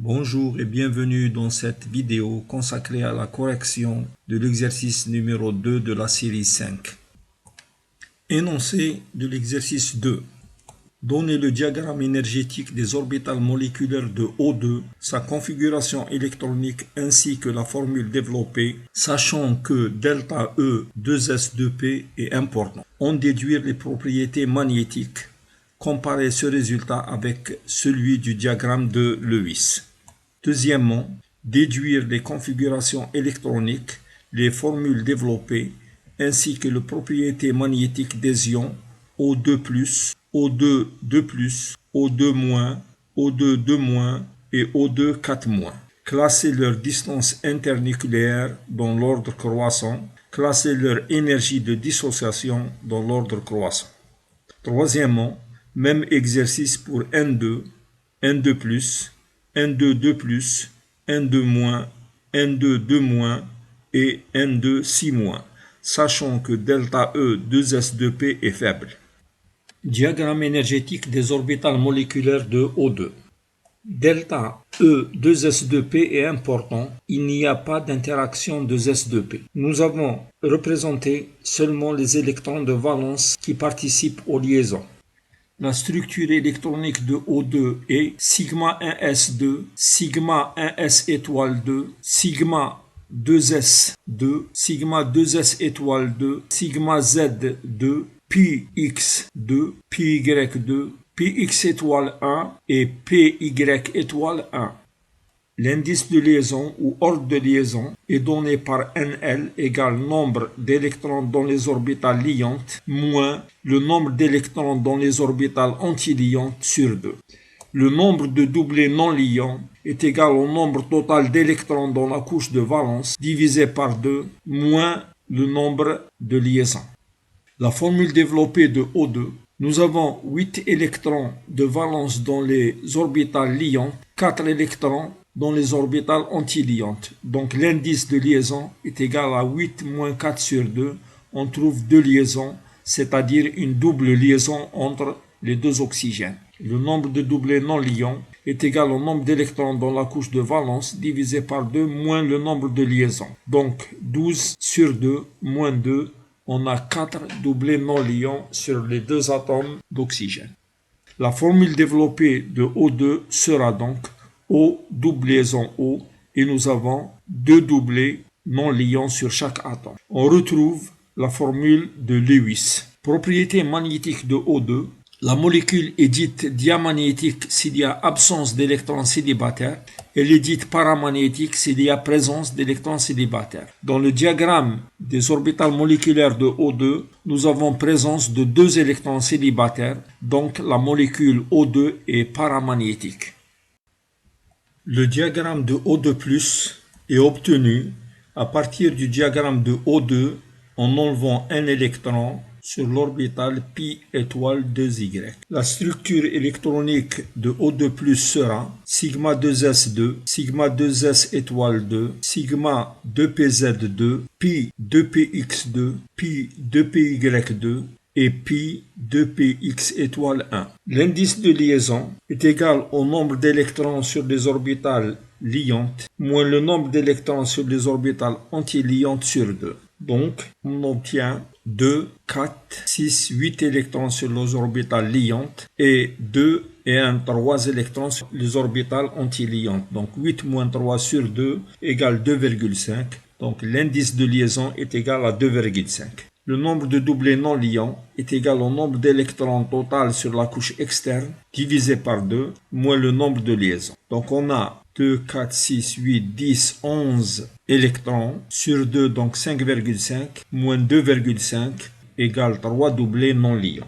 Bonjour et bienvenue dans cette vidéo consacrée à la correction de l'exercice numéro 2 de la série 5. Énoncé de l'exercice 2. Donnez le diagramme énergétique des orbitales moléculaires de O2, sa configuration électronique ainsi que la formule développée, sachant que delta E 2s2p est important. En déduire les propriétés magnétiques. Comparer ce résultat avec celui du diagramme de Lewis. Deuxièmement, déduire les configurations électroniques, les formules développées, ainsi que les propriétés magnétiques des ions O2+, O2 2+, O2-, O2 2- et O2 4-. Classer leur distance internucléaire dans l'ordre croissant, classer leur énergie de dissociation dans l'ordre croissant. Troisièmement, même exercice pour N2, N2+, N2 2+, N2-, N2 2- et N2 6-, sachant que delta E 2s2p est faible. Diagramme énergétique des orbitales moléculaires de O2. Delta E 2s2p est important, il n'y a pas d'interaction de s2p. Nous avons représenté seulement les électrons de valence qui participent aux liaisons. La structure électronique de O2 est sigma 1s2, sigma 1s étoile 2, sigma 2s2, sigma 2s étoile 2, sigma z2, pi x2, pi y2, px étoile 1 et py étoile 1. L'indice de liaison ou ordre de liaison est donné par NL égale nombre d'électrons dans les orbitales liantes moins le nombre d'électrons dans les orbitales antiliantes sur 2. Le nombre de doublés non liants est égal au nombre total d'électrons dans la couche de valence divisé par 2 moins le nombre de liaisons. La formule développée de O2, nous avons 8 électrons de valence dans les orbitales liantes, 4 électrons dans les orbitales antiliantes. Donc l'indice de liaison est égal à 8 moins 4 sur 2. On trouve deux liaisons, c'est-à-dire une double liaison entre les deux oxygènes. Le nombre de doublés non liants est égal au nombre d'électrons dans la couche de valence divisé par 2 moins le nombre de liaisons. Donc 12 sur 2 moins 2, on a 4 doublés non liants sur les deux atomes d'oxygène. La formule développée de O2 sera donc O doublaison O et nous avons deux doublés non liants sur chaque atome. On retrouve la formule de Lewis. Propriété magnétique de O2. La molécule est dite diamagnétique s'il y a absence d'électrons célibataires. Elle est dite paramagnétique s'il y a présence d'électrons célibataires. Dans le diagramme des orbitales moléculaires de O2, nous avons présence de deux électrons célibataires, donc la molécule O2 est paramagnétique. Le diagramme de O2+ est obtenu à partir du diagramme de O2 en enlevant un électron sur l'orbitale pi étoile 2y. La structure électronique de O2+ sera sigma 2s2, sigma 2s étoile 2, sigma 2pz2, pi 2px2, pi 2py2, et pi 2px étoile 1. L'indice de liaison est égal au nombre d'électrons sur les orbitales liantes moins le nombre d'électrons sur les orbitales antiliantes sur 2. Donc, on obtient 2, 4, 6, 8 électrons sur les orbitales liantes et 2 et 1, 3 électrons sur les orbitales antiliantes. Donc 8 moins 3 sur 2 égale 2,5. Donc l'indice de liaison est égal à 2,5. Le nombre de doublés non liants est égal au nombre d'électrons total sur la couche externe divisé par 2 moins le nombre de liaisons. Donc on a 2, 4, 6, 8, 10, 11 électrons sur 2, donc 5,5 moins 2,5 égale 3 doublés non liants.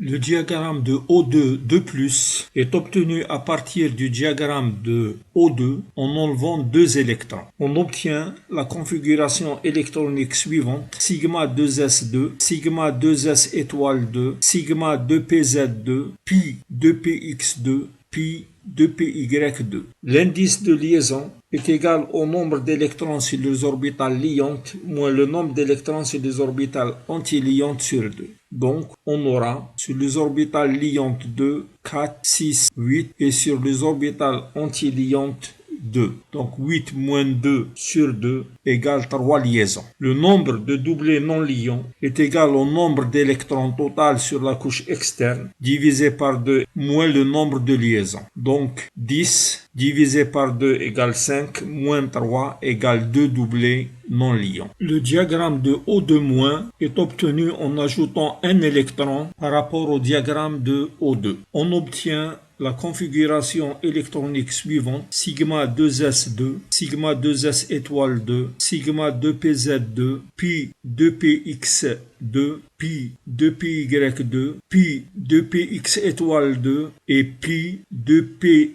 Le diagramme de O2 2+ est obtenu à partir du diagramme de O2 en enlevant deux électrons. On obtient la configuration électronique suivante: sigma 2s2, sigma 2s étoile 2, sigma 2pz2, pi 2px2, pi 2py2. L'indice de liaison est égal au nombre d'électrons sur les orbitales liantes moins le nombre d'électrons sur les orbitales antiliantes sur 2. Donc, on aura sur les orbitales liantes 2, 4, 6, 8 et sur les orbitales antiliantes 2. Donc 8 moins 2 sur 2 égale 3 liaisons. Le nombre de doublés non liants est égal au nombre d'électrons total sur la couche externe divisé par 2 moins le nombre de liaisons. Donc 10 divisé par 2 égale 5 moins 3 égale 2 doublés non liants. Le diagramme de O2- est obtenu en ajoutant un électron par rapport au diagramme de O2. On obtient la configuration électronique suivante: sigma 2s2, sigma 2s étoile 2, sigma 2pz2, pi 2px2, pi 2py2, pi 2px étoile 2 et pi 2py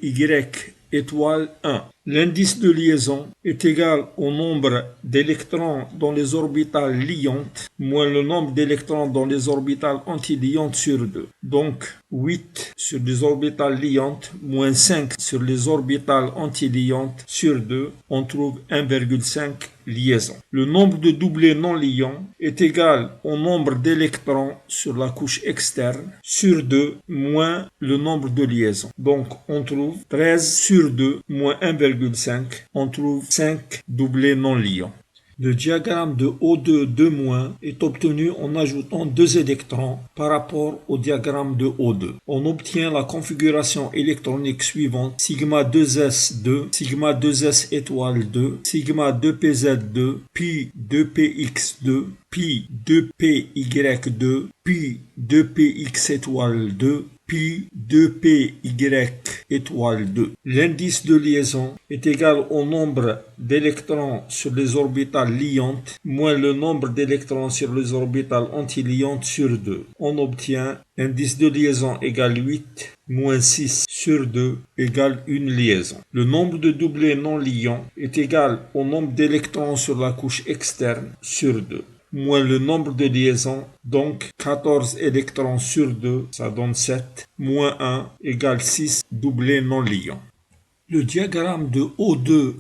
étoile 1. L'indice de liaison est égal au nombre d'électrons dans les orbitales liantes moins le nombre d'électrons dans les orbitales antiliantes sur 2. Donc 8 sur les orbitales liantes moins 5 sur les orbitales antiliantes sur 2, on trouve 1,5 liaison. Le nombre de doublés non liants est égal au nombre d'électrons sur la couche externe sur 2 moins le nombre de liaisons. Donc on trouve 13 sur 2 moins 1,5, on trouve 5 doublés non liants. Le diagramme de O2- est obtenu en ajoutant 2 électrons par rapport au diagramme de O2. On obtient la configuration électronique suivante: sigma 2s2, sigma 2s étoile 2, sigma 2pz2, pi 2px2, pi 2py2, pi 2px étoile 2, pi 2py étoile 2. L'indice de liaison est égal au nombre d'électrons sur les orbitales liantes moins le nombre d'électrons sur les orbitales antiliantes sur 2. On obtient indice de liaison égale 8 moins 6 sur 2 égale une liaison. Le nombre de doublés non liants est égal au nombre d'électrons sur la couche externe sur 2. Moins le nombre de liaisons, donc 14 électrons sur 2, ça donne 7, moins 1 égale 6 doublés non liants. Le diagramme de O2-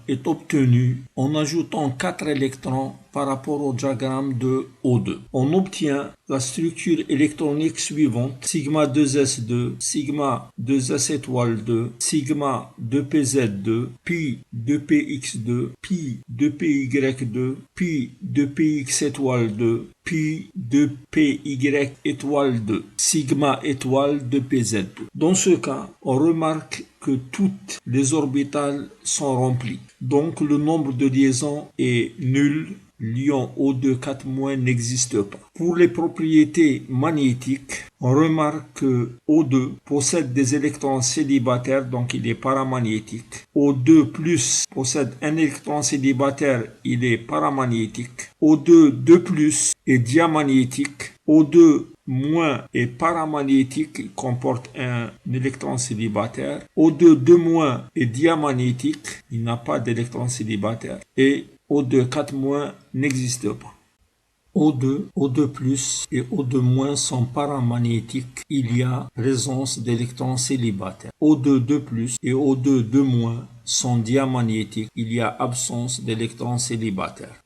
est obtenu en ajoutant 4 électrons par rapport au diagramme de O2. On obtient la structure électronique suivante: sigma 2s2, sigma 2s étoile 2, sigma 2pz2, pi 2px2, pi 2py2, pi 2px étoile 2, pi 2py étoile 2, sigma étoile 2pz2. Dans ce cas, on remarque que toutes les orbitales sont remplies. Donc le nombre de liaisons est nul. L'ion O2- n'existe pas. Pour les propriétés magnétiques, on remarque que O2 possède des électrons célibataires, donc il est paramagnétique. O2+ possède un électron célibataire, il est paramagnétique. O2- est diamagnétique. O2- est paramagnétique, il comporte un électron célibataire. O2- est diamagnétique, il n'a pas d'électron célibataire. Et O2- n'existe pas. O2, O2+ et O2- sont paramagnétiques. Il y a présence d'électrons célibataires. O2- et O2- sont diamagnétiques. Il y a absence d'électrons célibataires.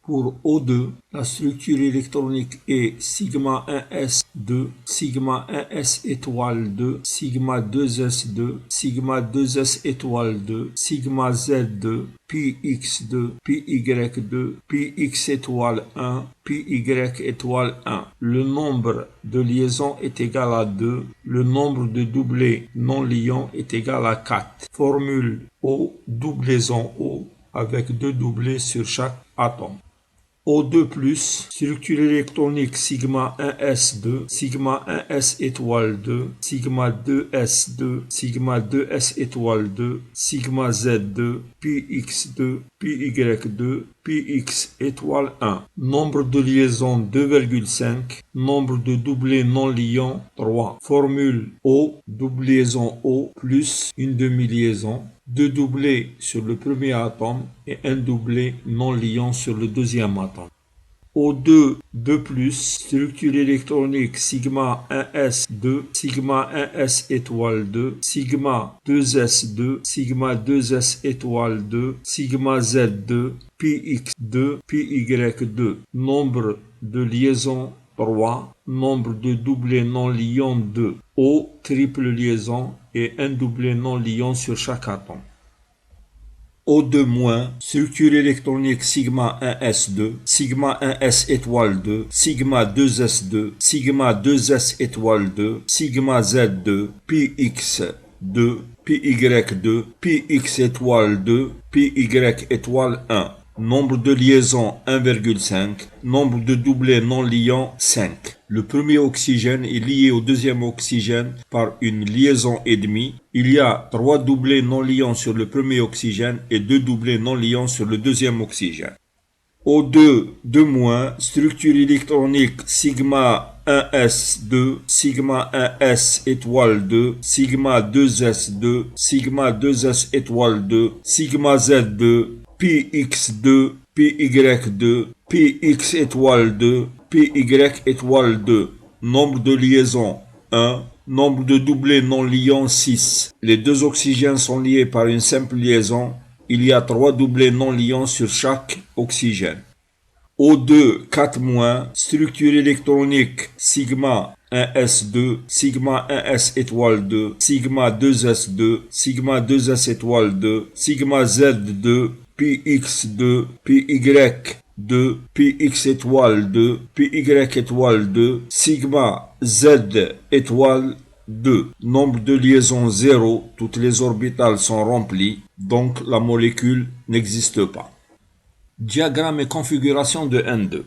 Pour O2, la structure électronique est sigma 1s2, sigma 1s étoile 2, sigma 2s2, sigma 2s étoile 2, sigma z2, pi x2, pi y2, pi x étoile 1, pi y étoile 1. Le nombre de liaisons est égal à 2, le nombre de doublés non liants est égal à 4. Formule O, doublison O, avec 2 doublés sur chaque atome. O2+, structure électronique sigma 1s2, sigma 1s étoile 2, sigma 2s2, sigma 2s étoile 2, sigma z2, pi x2, pi y2, pi x étoile 1. Nombre de liaisons 2,5, nombre de doublés non liants 3. Formule O, doublison O plus une demi-liaison. 2 doublés sur le premier atome et un doublé non liant sur le deuxième atome. O2, 2+, structure électronique sigma 1s2, sigma 1s étoile 2, sigma 2s2, sigma 2s étoile 2, sigma z2, px2, py2. Nombre de liaisons 3, nombre de doublés non-liants 2, O triple liaison et un doublé non-liant sur chaque atome. O2-, structure électronique sigma 1s2, sigma 1s étoile 2, sigma 2s2, sigma 2s étoile 2, sigma z2, px2, py2, px étoile 2, py étoile 1. Nombre de liaisons 1,5, nombre de doublés non liants 5. Le premier oxygène est lié au deuxième oxygène par une liaison et demie. Il y a 3 doublés non liants sur le premier oxygène et 2 doublés non liants sur le deuxième oxygène. O2, 2-, structure électronique sigma 1s2, sigma 1s étoile 2, sigma 2s2, sigma 2s étoile 2, sigma z2, px2, py2, px étoile 2, py étoile 2. Nombre de liaisons 1. Nombre de doublés non liants 6. Les deux oxygènes sont liés par une simple liaison. Il y a 3 doublés non liants sur chaque oxygène. O2, 4-, structure électronique sigma 1s2, sigma 1s étoile 2, sigma 2s2, sigma 2s étoile 2, sigma z2, px2, py2, px étoile 2, py étoile 2, sigma z étoile 2. Nombre de liaisons 0, toutes les orbitales sont remplies, donc la molécule n'existe pas. Diagramme et configuration de N2.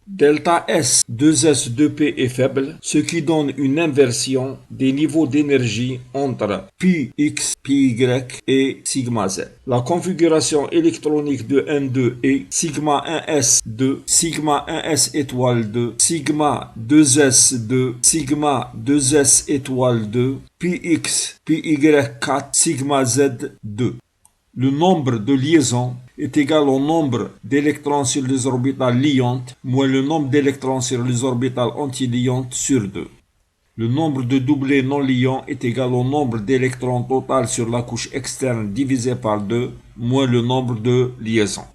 Delta S 2S 2P est faible, ce qui donne une inversion des niveaux d'énergie entre Px, Py et sigma Z. La configuration électronique de N2 est sigma 1S2, sigma 1S étoile 2, sigma 2S2, sigma 2S étoile 2, Px, Py4, sigma Z2. Le nombre de liaisons est égal au nombre d'électrons sur les orbitales liantes moins le nombre d'électrons sur les orbitales antiliantes sur 2. Le nombre de doublés non liants est égal au nombre d'électrons total sur la couche externe divisé par 2 moins le nombre de liaisons.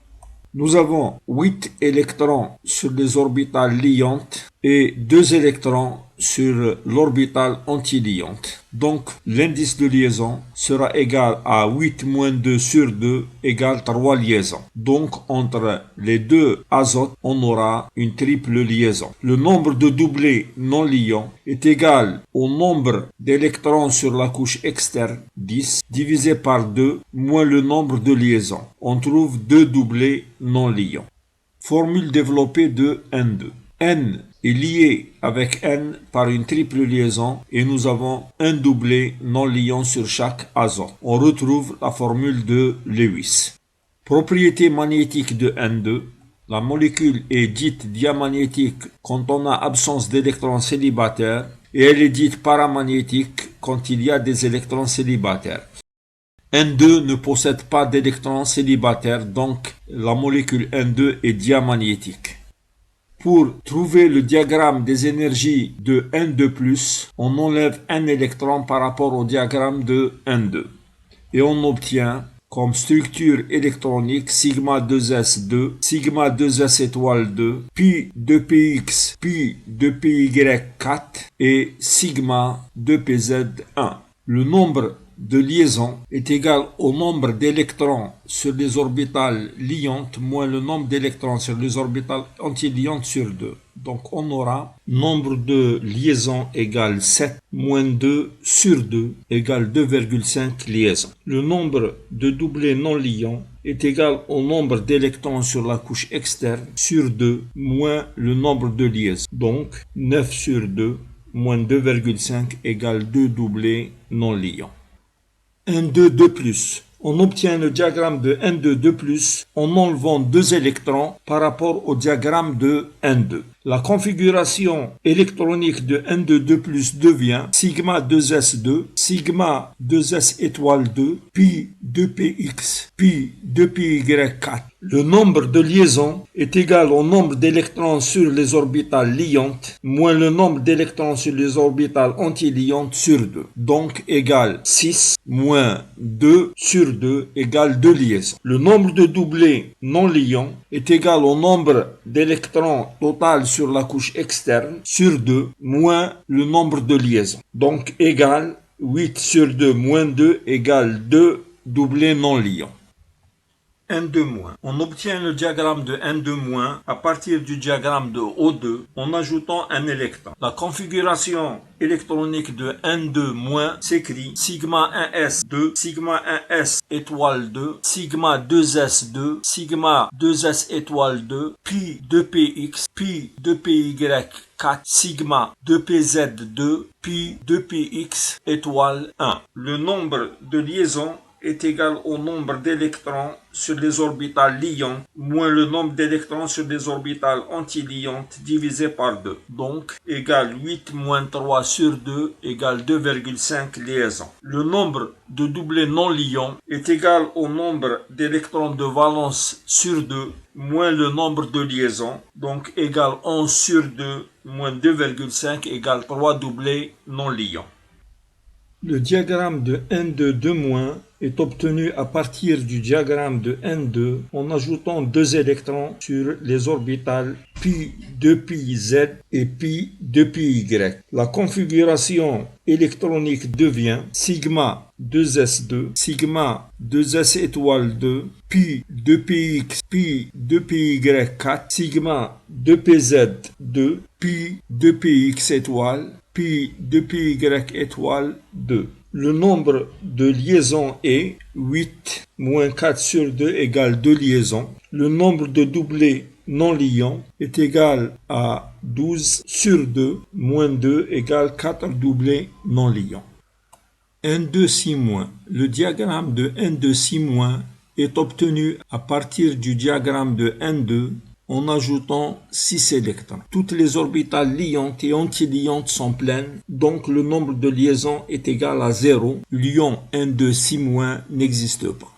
Nous avons 8 électrons sur les orbitales liantes et 2 électrons sur l'orbitale antiliante. Donc, l'indice de liaison sera égal à 8 moins 2 sur 2 égale 3 liaisons. Donc, entre les deux azotes, on aura une triple liaison. Le nombre de doublés non liants est égal au nombre d'électrons sur la couche externe, 10, divisé par 2, moins le nombre de liaisons. On trouve 2 doublés non liants. Formule développée de N2. N est lié avec N par une triple liaison et nous avons un doublé non liant sur chaque azote. On retrouve la formule de Lewis. Propriété magnétique de N2. La molécule est dite diamagnétique quand on a absence d'électrons célibataires et elle est dite paramagnétique quand il y a des électrons célibataires. N2 ne possède pas d'électrons célibataires, donc la molécule N2 est diamagnétique. Pour trouver le diagramme des énergies de N2+, on enlève un électron par rapport au diagramme de N2. Et on obtient comme structure électronique sigma 2s2, sigma 2s étoile 2, pi 2px, pi 2py4 et sigma 2pz1. Le nombre de liaison est égal au nombre d'électrons sur les orbitales liantes moins le nombre d'électrons sur les orbitales antiliantes sur 2. Donc on aura nombre de liaisons égale 7 moins 2 sur 2 égale 2,5 liaisons. Le nombre de doublés non liants est égal au nombre d'électrons sur la couche externe sur 2 moins le nombre de liaisons. Donc 9 sur 2 moins 2,5 égale 2 doublés non liants. N2 2+. On obtient le diagramme de N2 2+, en enlevant 2 électrons par rapport au diagramme de N2. La configuration électronique de N2 2+, devient sigma 2s2, sigma 2s étoile 2, pi 2px, pi 2py4. Le nombre de liaisons est égal au nombre d'électrons sur les orbitales liantes moins le nombre d'électrons sur les orbitales antiliantes sur 2. Donc égale 6 moins 2 sur 2 égale 2 liaisons. Le nombre de doublés non liants est égal au nombre d'électrons total sur la couche externe sur 2 moins le nombre de liaisons. Donc égale 8 sur 2 moins 2 égale 2 doublés non liants. N2-. On obtient le diagramme de N2- à partir du diagramme de O2 en ajoutant un électron. La configuration électronique de N2- s'écrit sigma 1s2, sigma 1s étoile 2, sigma 2s2, sigma 2s étoile 2, pi 2px, pi 2py4, sigma 2pz2, pi 2px étoile 1. Le nombre de liaisons est égal au nombre d'électrons sur les orbitales liantes moins le nombre d'électrons sur les orbitales antiliantes divisé par 2. Donc, égale 8 moins 3 sur 2 égale 2,5 liaisons. Le nombre de doublés non liants est égal au nombre d'électrons de valence sur 2 moins le nombre de liaisons. Donc, égale 11 sur 2 moins 2,5 égale 3 doublés non liants. Le diagramme de N2- est obtenu à partir du diagramme de N2 en ajoutant deux électrons sur les orbitales pi 2πz et pi 2πy. La configuration électronique devient sigma 2s2, sigma 2s étoile 2, pi 2px, pi 2py4, sigma 2pz2, pi 2px étoile, pi 2py étoile 2. Le nombre de liaisons est 8 moins 4 sur 2 égale 2 liaisons. Le nombre de doublés non liants est égal à 12 sur 2 moins 2 égale 4 doublés non liants. N2-. Le diagramme de N2- est obtenu à partir du diagramme de N2 en ajoutant 6 électrons. Toutes les orbitales liantes et antiliantes sont pleines, donc le nombre de liaisons est égal à 0. L'ion N2- n'existe pas.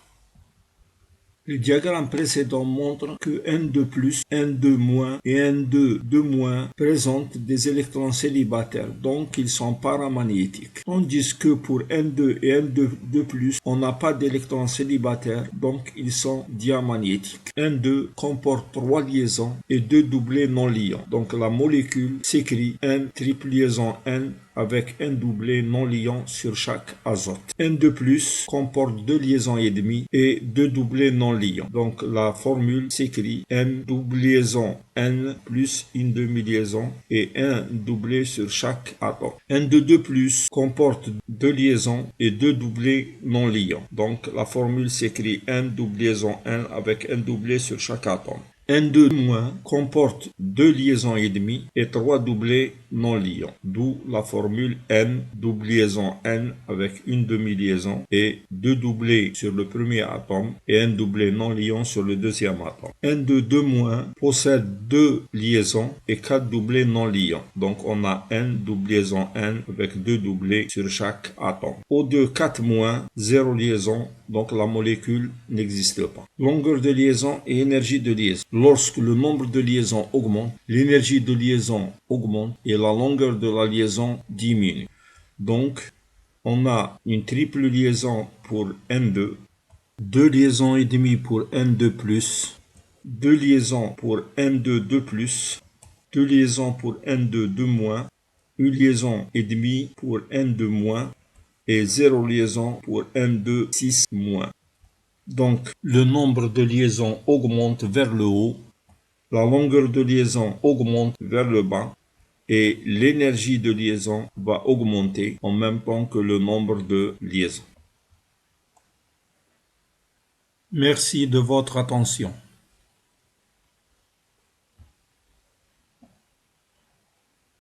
Le diagramme précédent montre que N2+, N2- et N2- présentent des électrons célibataires, donc ils sont paramagnétiques. Tandis que pour N2 et N2+, on n'a pas d'électrons célibataires, donc ils sont diamagnétiques. N2 comporte 3 liaisons et 2 doublés non liants. Donc la molécule s'écrit N triple liaison N avec un doublé non liant sur chaque azote. N2+ comporte 2 liaisons et demie et 2 doublés non liants. Donc la formule s'écrit N double liaison N plus une demi-liaison et un doublé sur chaque atome. N2+ comporte 2 liaisons et 2 doublés non liants. Donc la formule s'écrit N double liaison N avec un doublé sur chaque atome. N2- comporte 2 liaisons et demie et 3 doublés non liants, d'où la formule N double liaison N avec une demi-liaison et 2 doublés sur le premier atome et un doublé non liant sur le deuxième atome. N2- possède 2 liaisons et 4 doublés non liants, donc on a N double liaison N avec 2 doublés sur chaque atome. O2 4-, 0 liaison, donc la molécule n'existe pas. Longueur de liaison et énergie de liaison. Lorsque le nombre de liaisons augmente, l'énergie de liaison augmente et la longueur de la liaison diminue. Donc, on a une triple liaison pour N2, 2 liaisons et demie pour N2+, 2 liaisons pour N2-2+, 2 liaisons pour N2-2-, une liaison et demie pour N2- et 0 liaison pour N2-6-. Donc, le nombre de liaisons augmente vers le haut, la longueur de liaison augmente vers le bas et l'énergie de liaison va augmenter en même temps que le nombre de liaisons. Merci de votre attention.